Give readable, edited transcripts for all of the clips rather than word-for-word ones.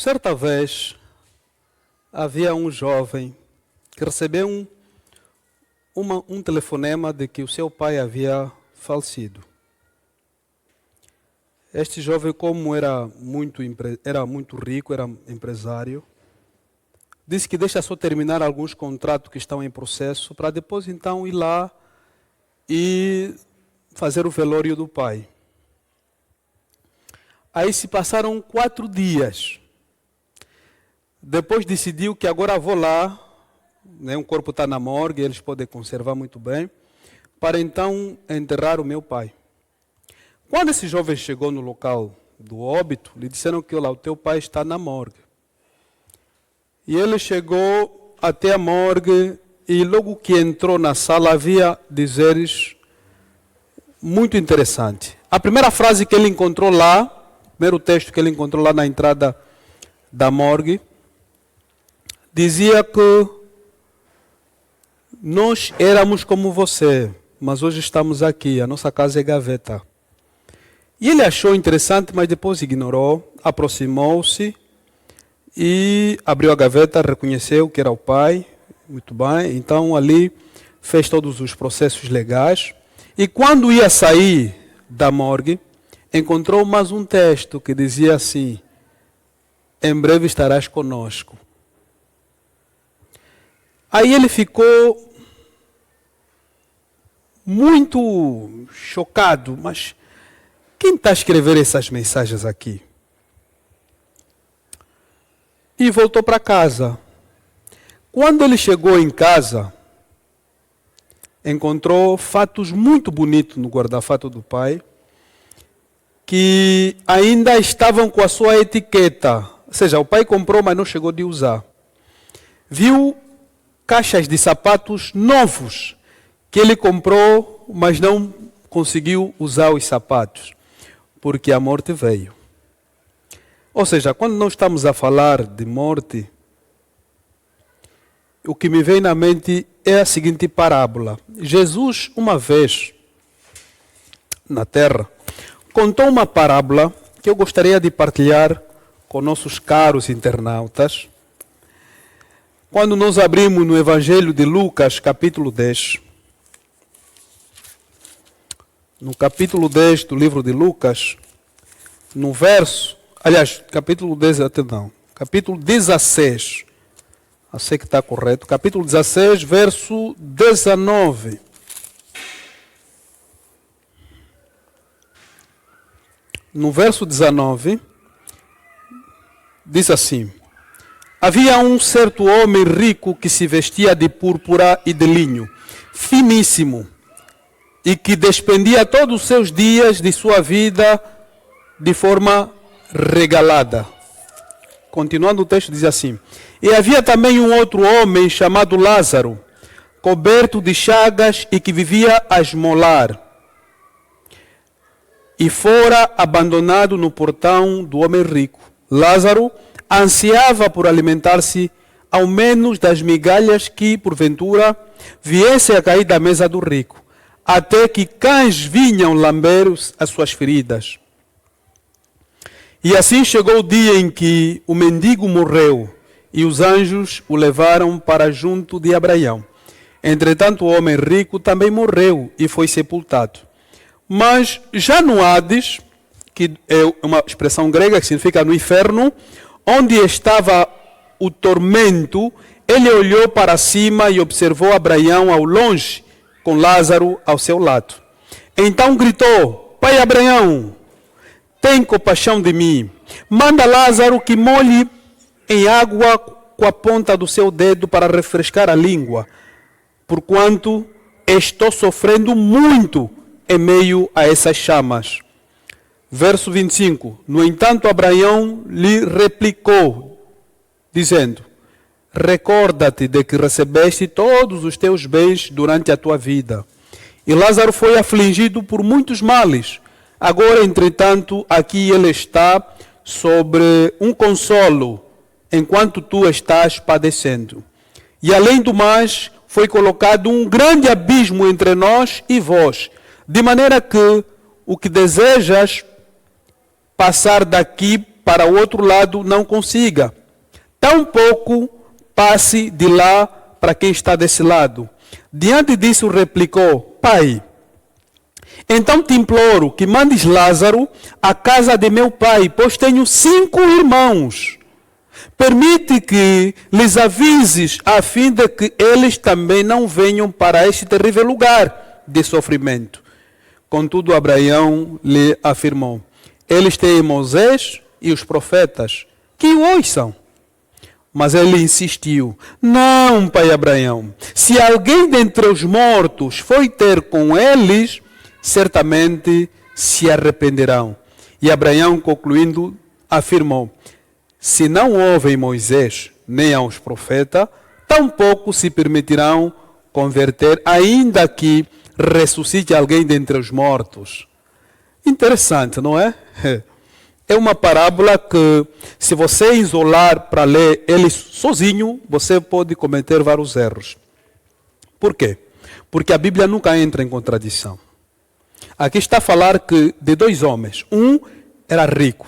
Certa vez, havia um jovem que recebeu um telefonema de que o seu pai havia falecido. Este jovem, como era muito rico, era empresário, disse que deixa só terminar alguns contratos que estão em processo para depois então ir lá e fazer o velório do pai. Aí se passaram 4 dias. Depois decidiu que agora vou lá, né, o corpo está na morgue, eles podem conservar muito bem, para então enterrar o meu pai. Quando esse jovem chegou no local do óbito, lhe disseram que o teu pai está na morgue. E ele chegou até a morgue e logo que entrou na sala havia dizeres muito interessante. A primeira frase que ele encontrou lá, o primeiro texto que ele encontrou lá na entrada da morgue, dizia que nós éramos como você, mas hoje estamos aqui, a nossa casa é gaveta. E ele achou interessante, mas depois ignorou, aproximou-se e abriu a gaveta, reconheceu que era o pai, muito bem, então ali fez todos os processos legais. E quando ia sair da morgue, encontrou mais um texto que dizia assim: em breve estarás conosco. Aí ele ficou muito chocado, mas quem está a escrever essas mensagens aqui? E voltou para casa. Quando ele chegou em casa, encontrou fatos muito bonitos no guarda-fato do pai, que ainda estavam com a sua etiqueta. Ou seja, o pai comprou, mas não chegou de usar. Viu caixas de sapatos novos que ele comprou, mas não conseguiu usar os sapatos, porque a morte veio. Ou seja, quando nós estamos a falar de morte, o que me vem na mente é a seguinte parábola. Jesus, uma vez na terra, contou uma parábola que eu gostaria de partilhar com nossos caros internautas. Quando nós abrimos no Evangelho de Lucas, capítulo 10, no capítulo 10 do livro de Lucas, no verso, capítulo 10, até não, capítulo 16, eu sei que está correto, capítulo 16, verso 19. No verso 19, diz assim: havia um certo homem rico que se vestia de púrpura e de linho, finíssimo, e que despendia todos os seus dias de sua vida de forma regalada. Continuando o texto, diz assim: e havia também um outro homem chamado Lázaro, coberto de chagas e que vivia a esmolar, e fora abandonado no portão do homem rico. Lázaro ansiava por alimentar-se ao menos das migalhas que, porventura, viessem a cair da mesa do rico, até que cães vinham lamber as suas feridas. E assim chegou o dia em que o mendigo morreu, e os anjos o levaram para junto de Abraão. Entretanto, o homem rico também morreu e foi sepultado. Mas já no Hades, que é uma expressão grega que significa no inferno, onde estava o tormento, ele olhou para cima e observou Abraão ao longe, com Lázaro ao seu lado. Então gritou: pai Abraão, tem compaixão de mim. Manda Lázaro que molhe em água com a ponta do seu dedo para refrescar a língua, porquanto estou sofrendo muito em meio a essas chamas. Verso 25. No entanto, Abraão lhe replicou, dizendo: recorda-te de que recebeste todos os teus bens durante a tua vida, e Lázaro foi afligido por muitos males. Agora, entretanto, aqui ele está sobre um consolo, enquanto tu estás padecendo. E além do mais, foi colocado um grande abismo entre nós e vós, de maneira que o que desejas passar daqui para o outro lado não consiga. Tampouco passe de lá para quem está desse lado. Diante disso replicou: Pai, então te imploro que mandes Lázaro à casa de meu pai, pois tenho 5 irmãos. Permite que lhes avises, a fim de que eles também não venham para este terrível lugar de sofrimento. Contudo, Abraão lhe afirmou: eles têm Moisés e os profetas, que o ouçam. Mas ele insistiu: não, pai Abraão, se alguém dentre os mortos foi ter com eles, certamente se arrependerão. E Abraão, concluindo, afirmou: se não ouvem Moisés nem aos profetas, tampouco se permitirão converter, ainda que ressuscite alguém dentre os mortos. Interessante, não é? É uma parábola que, se você isolar para ler ele sozinho, você pode cometer vários erros. Por quê? Porque a Bíblia nunca entra em contradição. Aqui está a falar que de 2 homens. Um era rico.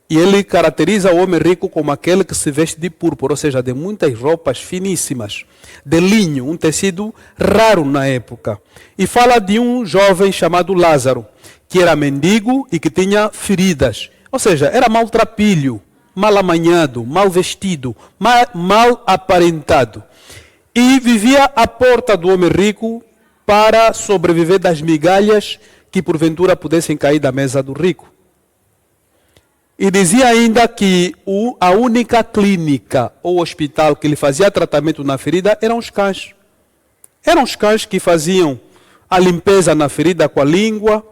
E ele caracteriza o homem rico como aquele que se veste de púrpura, ou seja, de muitas roupas finíssimas, de linho, um tecido raro na época. E fala de um jovem chamado Lázaro, que era mendigo e que tinha feridas. Ou seja, era maltrapilho, mal amanhado, mal vestido, mal aparentado. E vivia à porta do homem rico para sobreviver das migalhas que porventura pudessem cair da mesa do rico. E dizia ainda que a única clínica ou hospital que lhe fazia tratamento na ferida eram os cães. Eram os cães que faziam a limpeza na ferida com a língua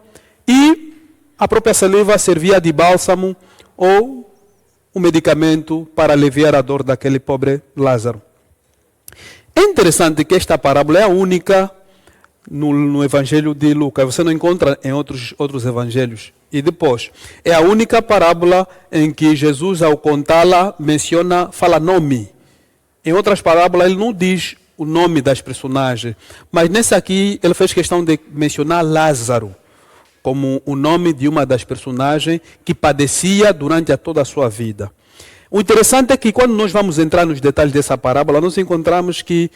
e a própria saliva servia de bálsamo ou um medicamento para aliviar a dor daquele pobre Lázaro. É interessante que esta parábola é a única no Evangelho de Lucas. Você não encontra em outros evangelhos. E depois, é a única parábola em que Jesus, ao contá-la, fala nome. Em outras parábolas, ele não diz o nome das personagens. Mas nessa aqui, ele fez questão de mencionar Lázaro como o nome de uma das personagens que padecia durante toda a sua vida. O interessante é que quando nós vamos entrar nos detalhes dessa parábola, nós encontramos que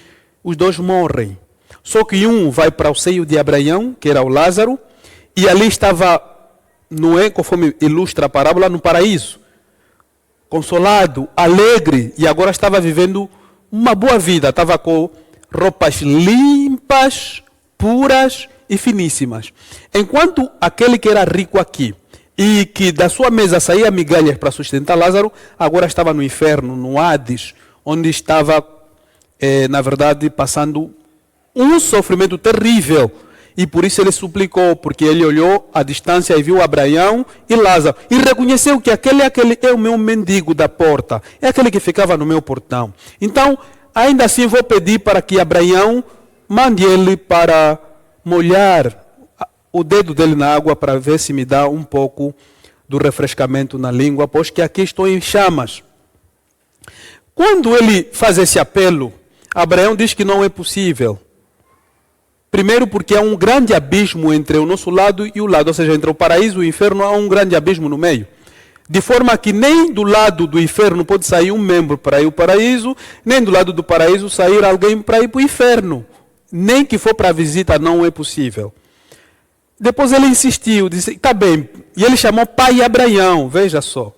os 2 morrem. Só que um vai para o seio de Abraão, que era o Lázaro, e ali estava Noé, conforme ilustra a parábola, no paraíso. Consolado, alegre, e agora estava vivendo uma boa vida. Estava com roupas limpas, puras e finíssimas. Enquanto aquele que era rico aqui, e que da sua mesa saía migalhas para sustentar Lázaro, agora estava no inferno, no Hades, onde estava, na verdade, passando um sofrimento terrível. E por isso ele suplicou, porque ele olhou à distância e viu Abraão e Lázaro. E reconheceu que aquele é o meu mendigo da porta. É aquele que ficava no meu portão. Então, ainda assim vou pedir para que Abraão mande ele para molhar o dedo dele na água para ver se me dá um pouco do refrescamento na língua, pois que aqui estou em chamas. Quando ele faz esse apelo, Abraão diz que não é possível. Primeiro porque há um grande abismo entre o nosso lado e o lado, ou seja, entre o paraíso e o inferno há um grande abismo no meio. De forma que nem do lado do inferno pode sair um membro para ir ao paraíso, nem do lado do paraíso sair alguém para ir para o inferno. Nem que for para a visita não é possível. Depois ele insistiu, disse, está bem. E ele chamou pai Abraão, veja só.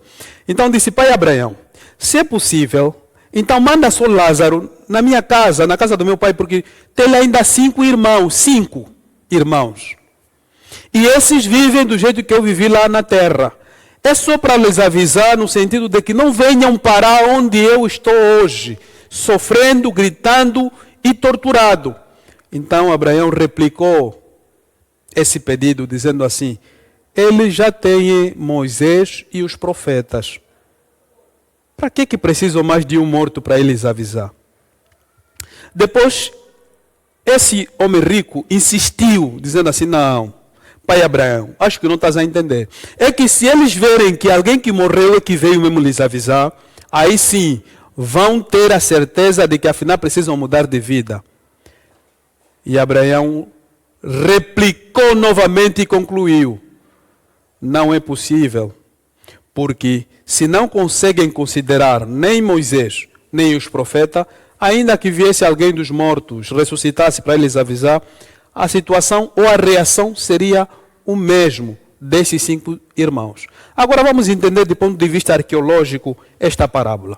Então disse, pai Abraão, se é possível, então manda só Lázaro na minha casa, na casa do meu pai, porque tem ainda 5 irmãos. 5 irmãos. E esses vivem do jeito que eu vivi lá na terra. É só para lhes avisar no sentido de que não venham parar onde eu estou hoje, sofrendo, gritando e torturado. Então Abraão replicou esse pedido dizendo assim, eles já têm Moisés e os profetas. Para que precisam mais de um morto para eles avisar? Depois, esse homem rico insistiu, dizendo assim, não, pai Abraão, acho que não estás a entender. É que se eles verem que alguém que morreu é que veio mesmo lhes avisar, aí sim, vão ter a certeza de que afinal precisam mudar de vida. E Abraão replicou novamente e concluiu, não é possível, porque se não conseguem considerar nem Moisés, nem os profetas, ainda que viesse alguém dos mortos, ressuscitasse para eles avisar, a situação ou a reação seria o mesmo desses 5 irmãos. Agora vamos entender do ponto de vista arqueológico esta parábola.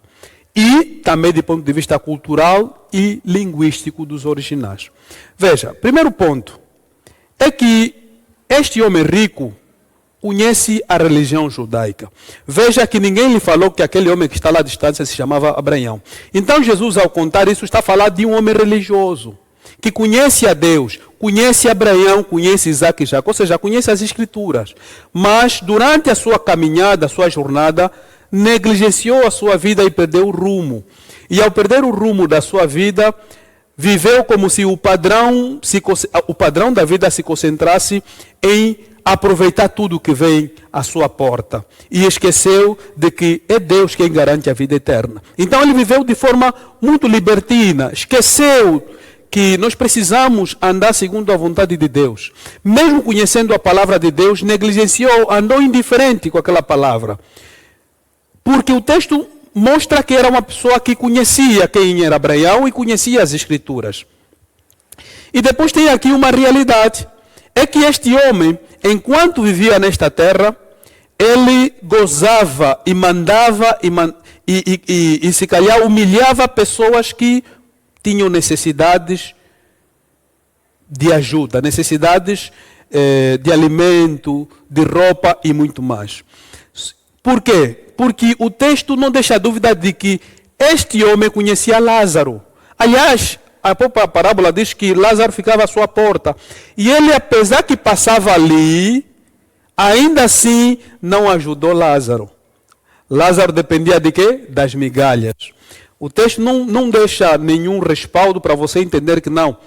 E também do ponto de vista cultural e linguístico dos originais. Veja, primeiro ponto é que este homem rico conhece a religião judaica. Veja que ninguém lhe falou que aquele homem que está lá à distância se chamava Abraão. Então Jesus, ao contar isso, está falando de um homem religioso, que conhece a Deus, conhece Abraão, conhece Isaac e Jacó, ou seja, conhece as Escrituras. Mas durante a sua caminhada, a sua jornada, negligenciou a sua vida e perdeu o rumo. E ao perder o rumo da sua vida, viveu como se o padrão da vida se concentrasse em aproveitar tudo que vem à sua porta. E esqueceu de que é Deus quem garante a vida eterna. Então ele viveu de forma muito libertina, esqueceu que nós precisamos andar segundo a vontade de Deus. Mesmo conhecendo a palavra de Deus, negligenciou, andou indiferente com aquela palavra. Porque o texto mostra que era uma pessoa que conhecia quem era Abraão e conhecia as Escrituras. E depois tem aqui uma realidade. É que este homem, enquanto vivia nesta terra, ele gozava e mandava e se calhar humilhava pessoas que tinham necessidades de ajuda, necessidades de alimento, de roupa e muito mais. Por quê? Porque o texto não deixa dúvida de que este homem conhecia Lázaro. Aliás, a própria parábola diz que Lázaro ficava à sua porta. E ele, apesar que passava ali, ainda assim não ajudou Lázaro. Lázaro dependia de quê? Das migalhas. O texto não deixa nenhum respaldo para você entender que não.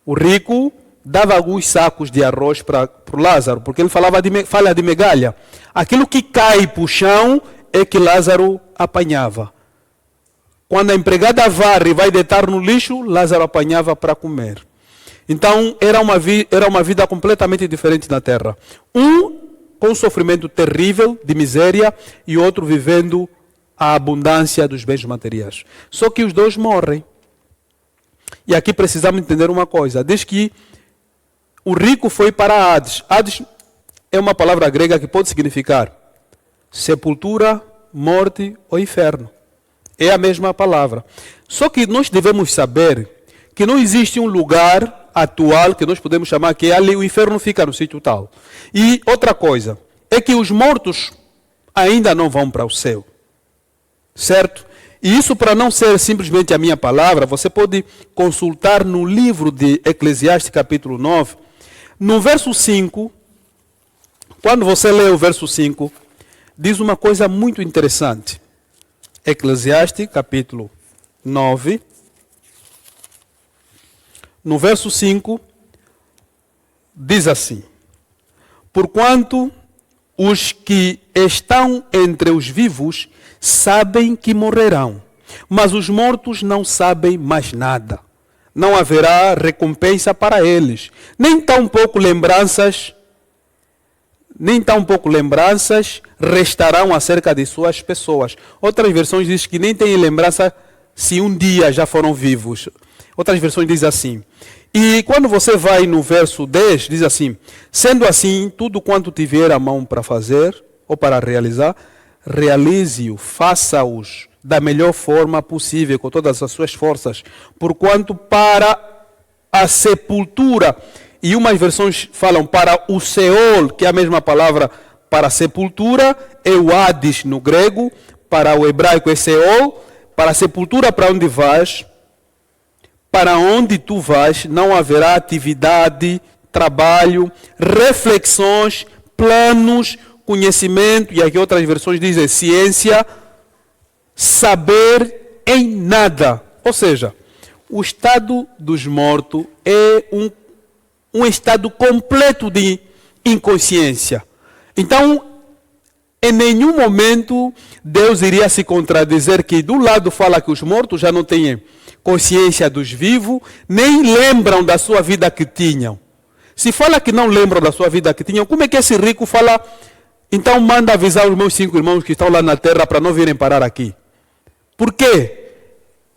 O rico dava alguns sacos de arroz para Lázaro, porque ele fala de migalha. Aquilo que cai para o chão é que Lázaro apanhava. Quando a empregada varre e vai deitar no lixo, Lázaro apanhava para comer. Então, era uma vida completamente diferente na terra. Um com um sofrimento terrível, de miséria, e outro vivendo a abundância dos bens materiais. Só que os dois morrem. E aqui precisamos entender uma coisa. Diz que o rico foi para Hades. Hades é uma palavra grega que pode significar sepultura, morte ou inferno. É a mesma palavra. Só que nós devemos saber que não existe um lugar atual que nós podemos chamar que ali o inferno fica no sítio tal. E outra coisa, é que os mortos ainda não vão para o céu. Certo? E isso, para não ser simplesmente a minha palavra, você pode consultar no livro de Eclesiastes, capítulo 9, no verso 5, quando você lê o verso 5, diz uma coisa muito interessante. Eclesiastes, capítulo 9, no verso 5, diz assim: porquanto os que estão entre os vivos sabem que morrerão, mas os mortos não sabem mais nada. Não haverá recompensa para eles, nem tão pouco lembranças restarão acerca de suas pessoas. Outras versões dizem que nem têm lembrança se um dia já foram vivos. Outras versões dizem assim. E quando você vai no verso 10, diz assim: sendo assim, tudo quanto tiver a mão para fazer ou para realizar, realize-o, faça-os da melhor forma possível, com todas as suas forças, porquanto para a sepultura, e umas versões falam para o Seol, que é a mesma palavra para a sepultura, é o Hades no grego, para o hebraico é Seol, para a sepultura para onde vais, para onde tu vais, não haverá atividade, trabalho, reflexões, planos, conhecimento, e aqui outras versões dizem ciência, saber em nada. Ou seja, o estado dos mortos é um estado completo de inconsciência. Então, em nenhum momento Deus iria se contradizer que do lado fala que os mortos já não têm consciência dos vivos, nem lembram da sua vida que tinham. Se fala que não lembram da sua vida que tinham, como é que esse rico fala Então manda avisar os meus 5 irmãos que estão lá na terra para não virem parar aqui. Por quê?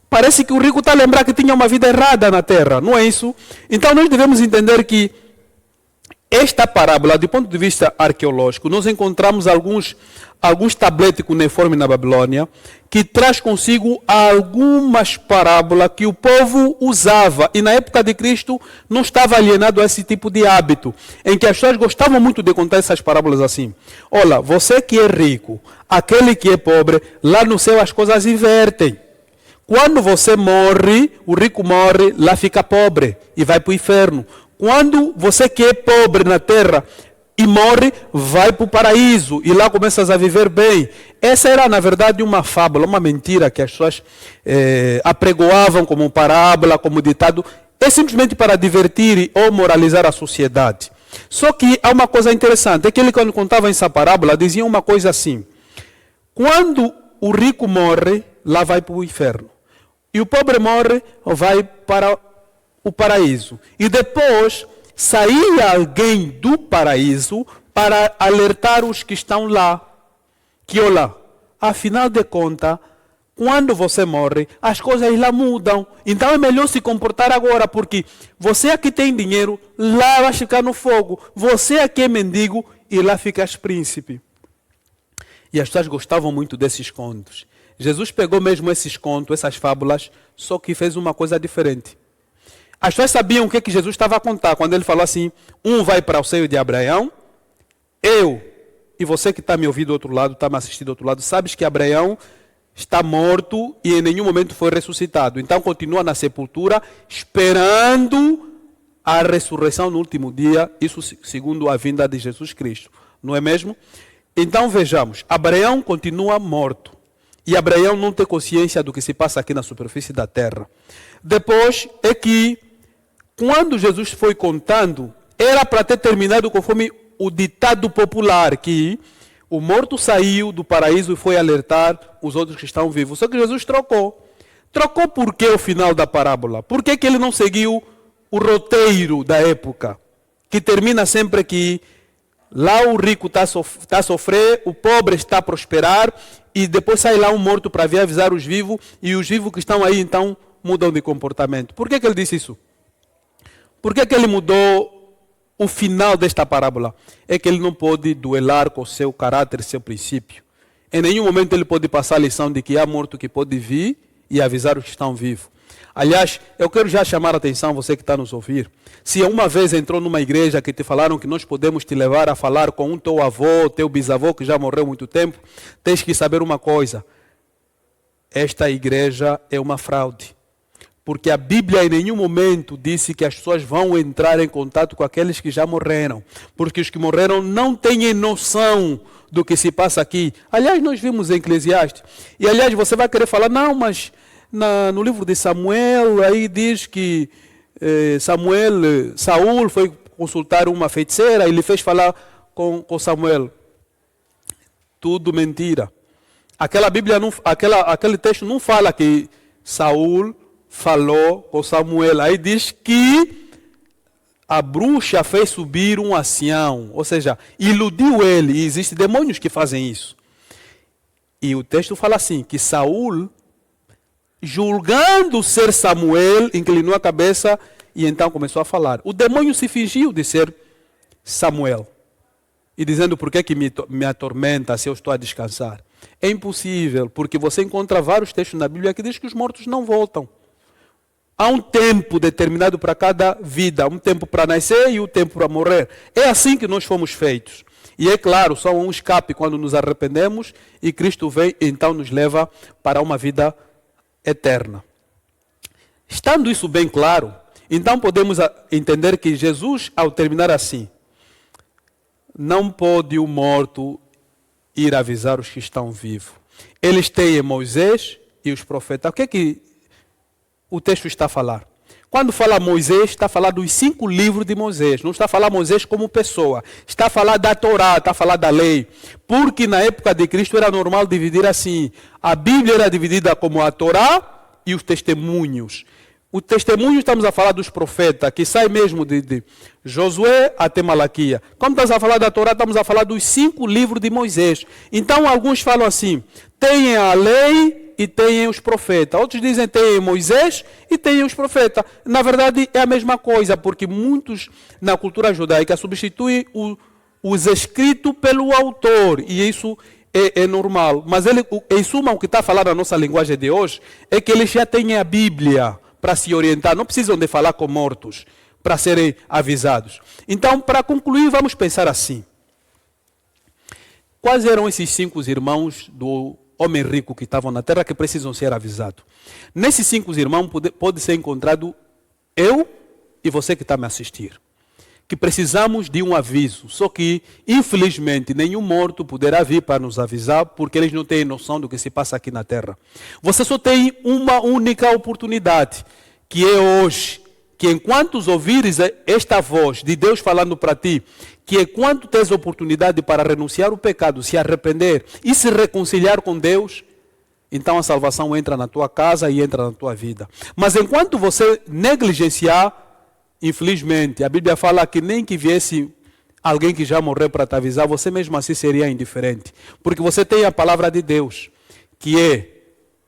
Parece que o rico está a lembrar que tinha uma vida errada na terra, não é isso? Então nós devemos entender que esta parábola, do ponto de vista arqueológico, nós encontramos alguns tabletes cuneiformes na Babilônia que traz consigo algumas parábolas que o povo usava e na época de Cristo não estava alienado a esse tipo de hábito, em que as pessoas gostavam muito de contar essas parábolas assim. Olha, você que é rico, aquele que é pobre, lá no céu as coisas invertem. Quando você morre, o rico morre, lá fica pobre e vai para o inferno. Quando você que é pobre na terra e morre, vai para o paraíso e lá começas a viver bem. Essa era, na verdade, uma fábula, uma mentira que as pessoas apregoavam como parábola, como ditado. É simplesmente para divertir ou moralizar a sociedade. Só que há uma coisa interessante, é que ele quando contava essa parábola, dizia uma coisa assim. Quando o rico morre, lá vai para o inferno. E o pobre morre, vai para o paraíso. E depois saía alguém do paraíso para alertar os que estão lá. Que olha, afinal de contas, quando você morre, as coisas lá mudam. Então é melhor se comportar agora, porque você aqui tem dinheiro, lá vai ficar no fogo. Você aqui é mendigo e lá ficas príncipe. E as pessoas gostavam muito desses contos. Jesus pegou mesmo esses contos, essas fábulas, só que fez uma coisa diferente. As pessoas sabiam o que Jesus estava a contar quando ele falou assim, um vai para o seio de Abraão, eu e você que está me ouvindo do outro lado, está me assistindo do outro lado, sabes que Abraão está morto e em nenhum momento foi ressuscitado. Então continua na sepultura, esperando a ressurreição no último dia, isso segundo a vinda de Jesus Cristo. Não é mesmo? Então vejamos, Abraão continua morto. E Abraão não tem consciência do que se passa aqui na superfície da terra. Depois é que, quando Jesus foi contando, era para ter terminado conforme o ditado popular, que o morto saiu do paraíso e foi alertar os outros que estão vivos. Só que Jesus trocou. Trocou por que o final da parábola? Por que ele não seguiu o roteiro da época? Que termina sempre que lá o rico está a sofrer, o pobre está a prosperar, e depois sai lá um morto para vir avisar os vivos, e os vivos que estão aí então mudam de comportamento. Por que ele disse isso? Por que ele mudou o final desta parábola? É que ele não pode duelar com o seu caráter, seu princípio. Em nenhum momento ele pode passar a lição de que há morto que pode vir e avisar os que estão vivos. Aliás, eu quero já chamar a atenção, você que está nos ouvir. Se uma vez entrou numa igreja que te falaram que nós podemos te levar a falar com um teu avô, teu bisavô que já morreu há muito tempo, tens que saber uma coisa. Esta igreja é uma fraude. Porque a Bíblia em nenhum momento disse que as pessoas vão entrar em contato com aqueles que já morreram. Porque os que morreram não têm noção do que se passa aqui. Aliás, nós vimos em Eclesiastes. E aliás, você vai querer falar, não, mas no livro de Samuel, aí diz que Saul foi consultar uma feiticeira e ele fez falar com Samuel. Tudo mentira. Aquele texto não fala que Saul falou com Samuel. Aí diz que a bruxa fez subir um ancião, ou seja, iludiu ele. E existem demônios que fazem isso. E o texto fala assim, que Saul, julgando ser Samuel, inclinou a cabeça e então começou a falar. O demônio se fingiu de ser Samuel. E dizendo, por que me atormenta se eu estou a descansar? É impossível, porque você encontra vários textos na Bíblia que diz que os mortos não voltam. Há um tempo determinado para cada vida, um tempo para nascer e um tempo para morrer. É assim que nós fomos feitos. E é claro, só um escape quando nos arrependemos e Cristo vem e então nos leva para uma vida eterna. Estando isso bem claro, então podemos entender que Jesus, ao terminar assim, não pode o morto ir avisar os que estão vivos. Eles têm Moisés e os profetas. O que é que o texto está a falar? Quando fala Moisés, está a falar dos 5 livros de Moisés. Não está a falar Moisés como pessoa. Está a falar da Torá, está a falar da lei. Porque na época de Cristo era normal dividir assim. A Bíblia era dividida como a Torá e os testemunhos. O testemunho, estamos a falar dos profetas, que sai mesmo de Josué até Malaquia. Como estamos a falar da Torá, estamos a falar dos 5 livros de Moisés. Então, alguns falam assim, tem a lei e tem os profetas. Outros dizem tem Moisés e tem os profetas. Na verdade, é a mesma coisa, porque muitos na cultura judaica substituem os escritos pelo autor, e isso é normal. Mas em suma, o que está falando na nossa linguagem de hoje é que eles já têm a Bíblia para se orientar, não precisam de falar com mortos para serem avisados. Então, para concluir, vamos pensar assim. Quais eram esses 5 irmãos do homem rico que estavam na terra que precisam ser avisados? Nesses 5 irmãos pode ser encontrado eu e você que está me assistindo, que precisamos de um aviso, só que, infelizmente, nenhum morto poderá vir para nos avisar, porque eles não têm noção do que se passa aqui na terra. Você só tem uma única oportunidade, que é hoje, que enquanto ouvires esta voz de Deus falando para ti, que enquanto tens oportunidade para renunciar ao pecado, se arrepender e se reconciliar com Deus, então a salvação entra na tua casa e entra na tua vida. Mas enquanto você negligenciar, infelizmente, a Bíblia fala que nem que viesse alguém que já morreu para te avisar, você mesmo assim seria indiferente. Porque você tem a palavra de Deus, que é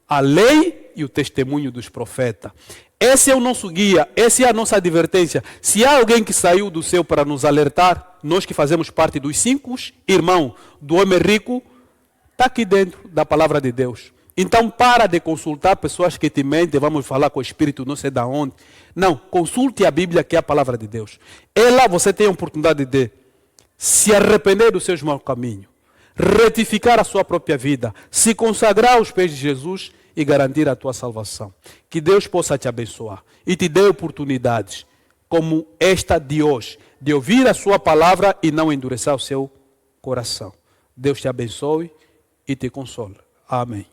a lei e o testemunho dos profetas. Esse é o nosso guia, essa é a nossa advertência. Se há alguém que saiu do céu para nos alertar, nós que fazemos parte dos 5 irmãos do homem rico, está aqui dentro da palavra de Deus. Então, para de consultar pessoas que te mentem, vamos falar com o Espírito, não sei de onde. Não, consulte a Bíblia, que é a palavra de Deus. Ela, você tem a oportunidade de se arrepender dos seus maus caminhos, retificar a sua própria vida, se consagrar aos pés de Jesus e garantir a tua salvação. Que Deus possa te abençoar e te dê oportunidades, como esta de hoje, de ouvir a sua palavra e não endurecer o seu coração. Deus te abençoe e te console. Amém.